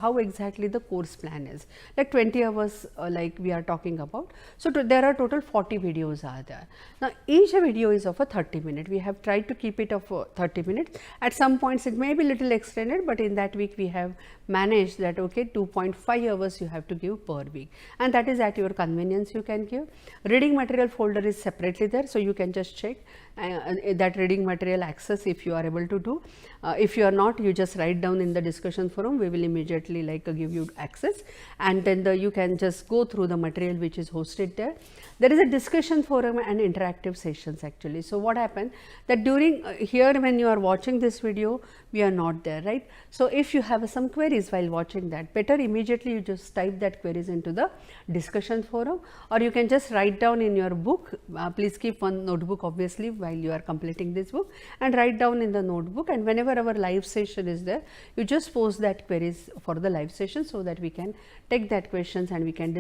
how exactly the course plan is, like 20 hours like we are talking about. So there are total 40 videos are there. Now each video is of a 30-minute. We have tried to keep it of 30 minutes. At some points it may be little extended, but in that week we have managed that okay, 2.5 hours you have to give per week, and that is at your convenience you can give. Reading material folder is separately there, so you can just check that reading material access if you are able to do. If you are not, you just write down in the discussion forum, we will immediately give you access, and then you can just go through the material which is hosted there. There is a discussion forum and interactive sessions actually. So what happened that during here when you are watching this video, we are not there, right? So if you have some queries while watching that, better immediately you just type that queries into the discussion forum, or you can just write down in your book. Please keep one notebook obviously while you are completing this book, and write down in the notebook, and whenever our live session is there, you just post that queries for the live session so that we can take that questions and we can